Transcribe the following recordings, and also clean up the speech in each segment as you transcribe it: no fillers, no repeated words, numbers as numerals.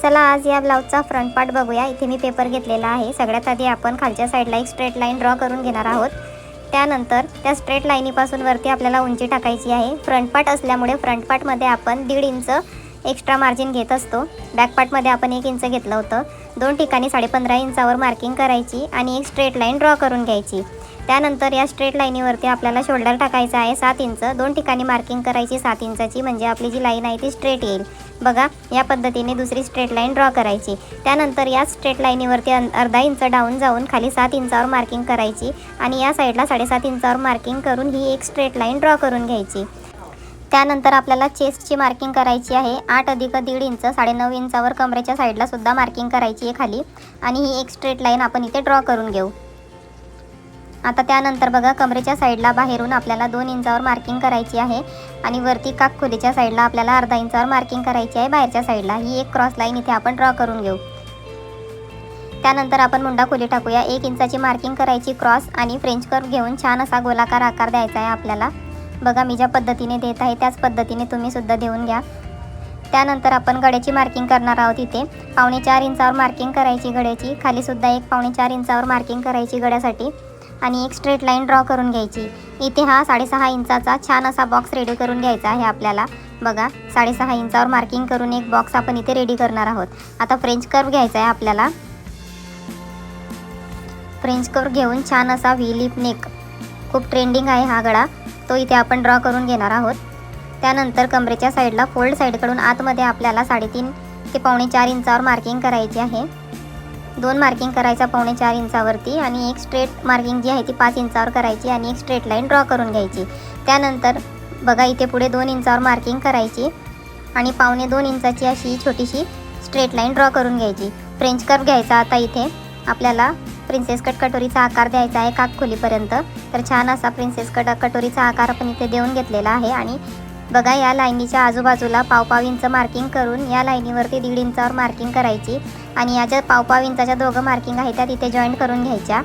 चला आज या ब्लाउजचा फ्रंट पार्ट बघूया। इथे मी पेपर घेतलेला आहे। सगळ्यात आधी आपण खालच्या साईडला एक स्ट्रेट लाईन ड्रॉ करून घेणार आहोत। त्यानंतर त्या स्ट्रेट लाईनीपासून वरती आपल्याला उंची टाकायची आहे। फ्रंट पार्ट असल्यामुळे फ्रंट पार्टमध्ये आपण 1.5 इंच एक्स्ट्रा मार्जिन घेत असतो। बॅक पार्टमध्ये आपण 1 इंच घेतलं होतं। दोन ठिकाणी 15.5 इंचावर मार्किंग करायची आणि एक स्ट्रेट लाईन ड्रॉ करून घ्यायची। त्यानंतर या स्ट्रेट लाईनीवरती आपल्याला शोल्डर टाकायचा आहे 7 इंच। दोन ठिकाणी मार्किंग करायची 7 इंचाची, म्हणजे आपली जी लाईन आहे ती स्ट्रेट येईल। बघा, या पद्धतीने दुसरी स्ट्रेट लाईन ड्रॉ करायची। त्यानंतर या स्ट्रेट लाईनीवरती अर्धा इंच डाऊन जाऊन खाली 7 इंचावर मार्किंग करायची आणि या साईडला 7.5 इंचावर मार्किंग करून ही एक स्ट्रेट लाईन ड्रॉ करून घ्यायची। त्यानंतर आपल्याला चेस्टची मार्किंग करायची आहे 8 अधिक 1.5 इंच, 9.5 इंचावर कमरेच्या साईडला सुद्धा मार्किंग करायची आहे खाली, आणि ही एक स्ट्रेट लाईन आपण इथे ड्रॉ करून घेऊ। आता त्यानंतर बघा, कमरेच्या साईडला बाहेरून आपल्याला 2 इंचावर मार्किंग करायची आहे आणि वरती काखखोलीच्या साईडला आपल्याला अर्धा इंचावर मार्किंग करायची आहे बाहेरच्या साईडला। ही एक क्रॉस लाईन इथे आपण ड्रॉ करून घेऊ। त्यानंतर आपण मुंडा खोली टाकूया। 1 इंचाची मार्किंग करायची क्रॉस आणि फ्रेंच कर्व घेऊन छान असा गोलाकार आकार द्यायचा आहे आपल्याला। बघा, मी ज्या पद्धतीने देत आहे त्याच पद्धतीने तुम्ही सुद्धा देऊन घ्या। त्यानंतर आपण गड्याची मार्किंग करणार आहोत। इथे 4.5 इंचावर मार्किंग करायची गड्याची, खाली सुद्धा एक 4.5 इंचावर मार्किंग करायची गड्यासाठी आणि एक स्ट्रेट लाईन ड्रॉ करून घ्यायची। इथे हा 6.5 इंचाचा छान असा बॉक्स रेडी करून घ्यायचा आहे आपल्याला। बघा, 6.5 इंचावर मार्किंग करून एक बॉक्स आपण इथे रेडी करणार आहोत। आता फ्रेंच कर्व घ्यायचा आहे आपल्याला। फ्रेंच कर्व घेऊन छान असा व्ही लिप नेक, खूप ट्रेंडिंग आहे हा गळा, तो इथे आपण ड्रॉ करून घेणार आहोत। त्यानंतर कमरेच्या साईडला फोल्ड साईडकडून आतमध्ये आपल्याला 3.5 ते 4.5 इंचावर मार्किंग करायची आहे। 2 मार्किंग करायचा 4.5 इंचावरती आणि एक स्ट्रेट मार्किंग जी आहे ती 5 इंचावर करायची आणि एक स्ट्रेट लाईन ड्रॉ करून घ्यायची। त्यानंतर बघा, इथे पुढे 2 इंचावर मार्किंग करायची आणि 1.25 इंचाची अशी छोटीशी स्ट्रेट लाईन ड्रॉ करून घ्यायची। फ्रेंच कर्व घ्यायचा। आता इथे आपल्याला प्रिन्सेस कट कटोरीचा आकार द्यायचा आहे काखखोलीपर्यंत। तर छान असा प्रिन्सेस कट कटोरीचा आकार आपण इथे देऊन घेतलेला आहे आणि बघा, या लाईनीच्या आजूबाजूला 1.5 इंच मार्किंग करून या लाईनीवरती 1.5 इंचावर मार्किंग करायची आणि या ज्या 1.5 इंचाच्या दोघं मार्किंग आहे त्या तिथे जॉईंट करून घ्यायच्या।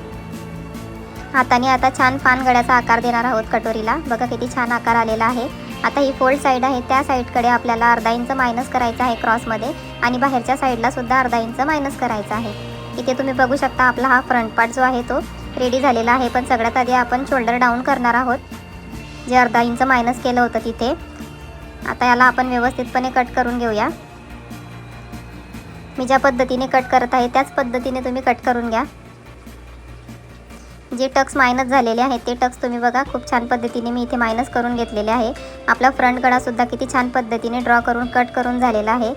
हाताने आता छान पान गळ्याचा आकार देणार आहोत कटोरीला। बघा, किती छान आकार आलेला आहे। आता ही फोल्ड साईड आहे, त्या साईडकडे आपल्याला अर्धा इंच मायनस करायचं आहे क्रॉसमध्ये आणि बाहेरच्या साईडला सुद्धा अर्धा इंच मायनस करायचा आहे। इथे तुम्ही बघू शकता आपला हा फ्रंट पार्ट जो आहे तो रेडी झालेला आहे। पण सगळ्यात आधी आपण शोल्डर डाऊन करणार आहोत, जे अर्धा इंच मायनस केलं होतं तिथे। आता याला आपण व्यवस्थितपणे कट करून घेऊया। मी ज्या पद्धतीने कट करत आहे त्याच पद्धतीने तुम्ही कट करून घ्या। जे टक्स मायनस झालेले आहेत ते टक्स तुम्ही बघा, खूप छान पद्धतीने मी इथे मायनस करून घेतलेले आहे। आपला फ्रंट गळा सुद्धा किती छान पद्धतीने ड्रॉ करून कट करून झालेला आहे।